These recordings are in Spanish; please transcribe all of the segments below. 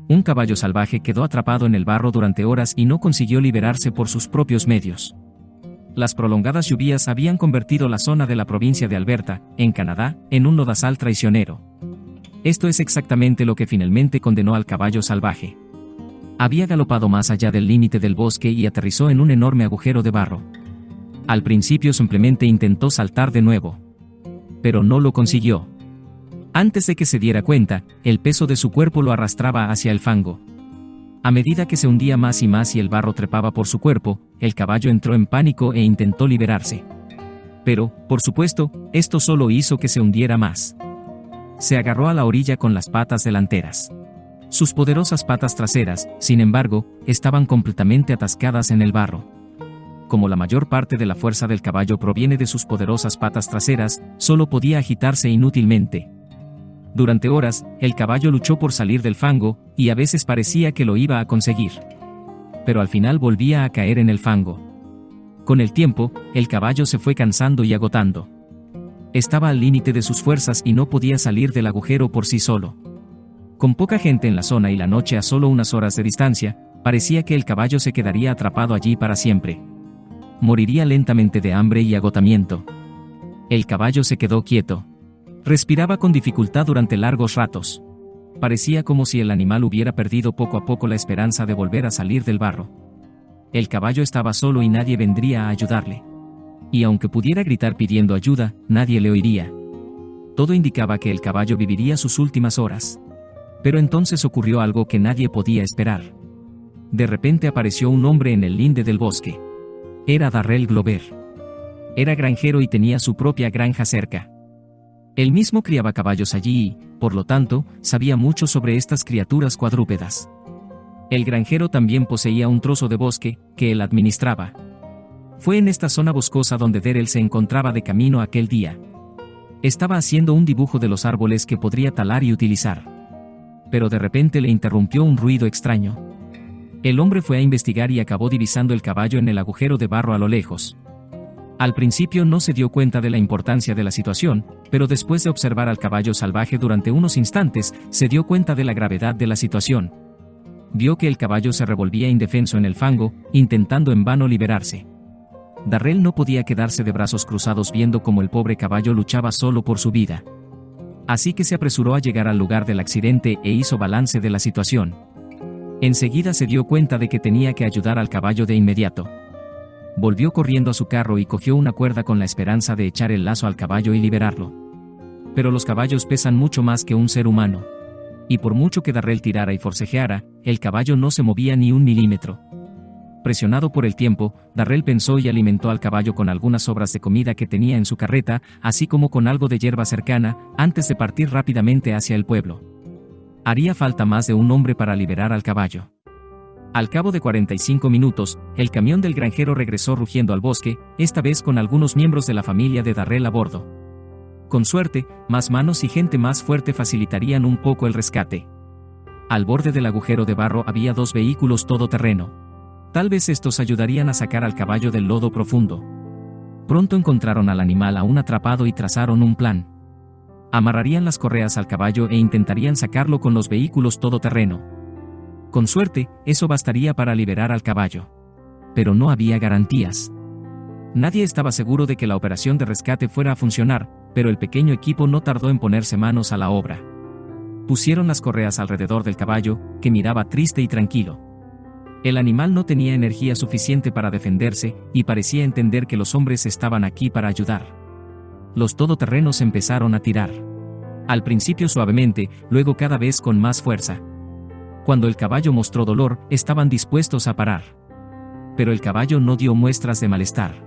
Un caballo salvaje quedó atrapado en el barro durante horas y no consiguió liberarse por sus propios medios. Las prolongadas lluvias habían convertido la zona de la provincia de Alberta, en Canadá, en un lodazal traicionero. Esto es exactamente lo que finalmente condenó al caballo salvaje. Había galopado más allá del límite del bosque y aterrizó en un enorme agujero de barro. Al principio simplemente intentó saltar de nuevo. Pero no lo consiguió. Antes de que se diera cuenta, el peso de su cuerpo lo arrastraba hacia el fango. A medida que se hundía más y más y el barro trepaba por su cuerpo, el caballo entró en pánico e intentó liberarse. Pero, por supuesto, esto solo hizo que se hundiera más. Se agarró a la orilla con las patas delanteras. Sus poderosas patas traseras, sin embargo, estaban completamente atascadas en el barro. Como la mayor parte de la fuerza del caballo proviene de sus poderosas patas traseras, solo podía agitarse inútilmente. Durante horas, el caballo luchó por salir del fango, y a veces parecía que lo iba a conseguir. Pero al final volvía a caer en el fango. Con el tiempo, el caballo se fue cansando y agotando. Estaba al límite de sus fuerzas y no podía salir del agujero por sí solo. Con poca gente en la zona y la noche a solo unas horas de distancia, parecía que el caballo se quedaría atrapado allí para siempre. Moriría lentamente de hambre y agotamiento. El caballo se quedó quieto. Respiraba con dificultad durante largos ratos. Parecía como si el animal hubiera perdido poco a poco la esperanza de volver a salir del barro. El caballo estaba solo y nadie vendría a ayudarle. Y aunque pudiera gritar pidiendo ayuda, nadie le oiría. Todo indicaba que el caballo viviría sus últimas horas. Pero entonces ocurrió algo que nadie podía esperar. De repente apareció un hombre en el linde del bosque. Era Darrell Glover. Era granjero y tenía su propia granja cerca. Él mismo criaba caballos allí y, por lo tanto, sabía mucho sobre estas criaturas cuadrúpedas. El granjero también poseía un trozo de bosque, que él administraba. Fue en esta zona boscosa donde Darrell se encontraba de camino aquel día. Estaba haciendo un dibujo de los árboles que podría talar y utilizar. Pero de repente le interrumpió un ruido extraño. El hombre fue a investigar y acabó divisando el caballo en el agujero de barro a lo lejos. Al principio no se dio cuenta de la importancia de la situación, pero después de observar al caballo salvaje durante unos instantes, se dio cuenta de la gravedad de la situación. Vio que el caballo se revolvía indefenso en el fango, intentando en vano liberarse. Darrell no podía quedarse de brazos cruzados viendo cómo el pobre caballo luchaba solo por su vida. Así que se apresuró a llegar al lugar del accidente e hizo balance de la situación. Enseguida se dio cuenta de que tenía que ayudar al caballo de inmediato. Volvió corriendo a su carro y cogió una cuerda con la esperanza de echar el lazo al caballo y liberarlo. Pero los caballos pesan mucho más que un ser humano. Y por mucho que Darrell tirara y forcejeara, el caballo no se movía ni un milímetro. Presionado por el tiempo, Darrell pensó y alimentó al caballo con algunas sobras de comida que tenía en su carreta, así como con algo de hierba cercana, antes de partir rápidamente hacia el pueblo. Haría falta más de un hombre para liberar al caballo. Al cabo de 45 minutos, el camión del granjero regresó rugiendo al bosque, esta vez con algunos miembros de la familia de Darrell a bordo. Con suerte, más manos y gente más fuerte facilitarían un poco el rescate. Al borde del agujero de barro había 2 vehículos todoterreno. Tal vez estos ayudarían a sacar al caballo del lodo profundo. Pronto encontraron al animal aún atrapado y trazaron un plan. Amarrarían las correas al caballo e intentarían sacarlo con los vehículos todoterreno. Con suerte, eso bastaría para liberar al caballo. Pero no había garantías. Nadie estaba seguro de que la operación de rescate fuera a funcionar, pero el pequeño equipo no tardó en ponerse manos a la obra. Pusieron las correas alrededor del caballo, que miraba triste y tranquilo. El animal no tenía energía suficiente para defenderse, y parecía entender que los hombres estaban aquí para ayudar. Los todoterrenos empezaron a tirar. Al principio suavemente, luego cada vez con más fuerza. Cuando el caballo mostró dolor, estaban dispuestos a parar. Pero el caballo no dio muestras de malestar.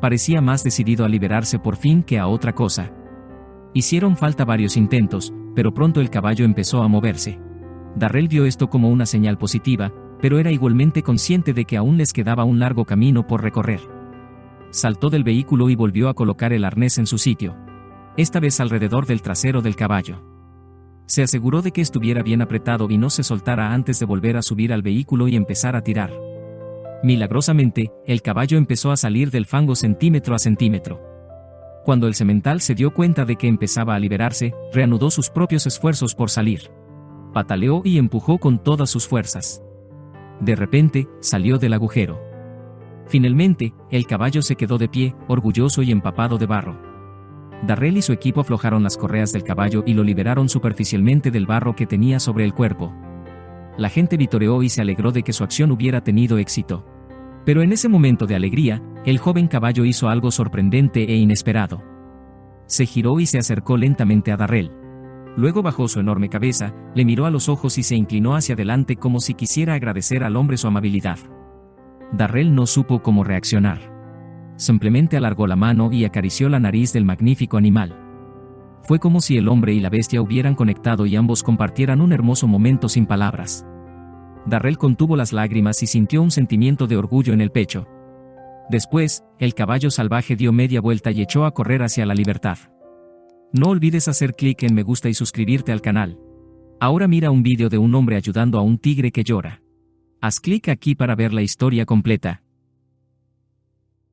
Parecía más decidido a liberarse por fin que a otra cosa. Hicieron falta varios intentos, pero pronto el caballo empezó a moverse. Darrell vio esto como una señal positiva, pero era igualmente consciente de que aún les quedaba un largo camino por recorrer. Saltó del vehículo y volvió a colocar el arnés en su sitio. Esta vez alrededor del trasero del caballo. Se aseguró de que estuviera bien apretado y no se soltara antes de volver a subir al vehículo y empezar a tirar. Milagrosamente, el caballo empezó a salir del fango centímetro a centímetro. Cuando el semental se dio cuenta de que empezaba a liberarse, reanudó sus propios esfuerzos por salir. Pataleó y empujó con todas sus fuerzas. De repente, salió del agujero. Finalmente, el caballo se quedó de pie, orgulloso y empapado de barro. Darrell y su equipo aflojaron las correas del caballo y lo liberaron superficialmente del barro que tenía sobre el cuerpo. La gente vitoreó y se alegró de que su acción hubiera tenido éxito. Pero en ese momento de alegría, el joven caballo hizo algo sorprendente e inesperado. Se giró y se acercó lentamente a Darrell. Luego bajó su enorme cabeza, le miró a los ojos y se inclinó hacia adelante como si quisiera agradecer al hombre su amabilidad. Darrell no supo cómo reaccionar. Simplemente alargó la mano y acarició la nariz del magnífico animal. Fue como si el hombre y la bestia hubieran conectado y ambos compartieran un hermoso momento sin palabras. Darrell contuvo las lágrimas y sintió un sentimiento de orgullo en el pecho. Después, el caballo salvaje dio media vuelta y echó a correr hacia la libertad. No olvides hacer clic en me gusta y suscribirte al canal. Ahora mira un vídeo de un hombre ayudando a un tigre que llora. Haz clic aquí para ver la historia completa.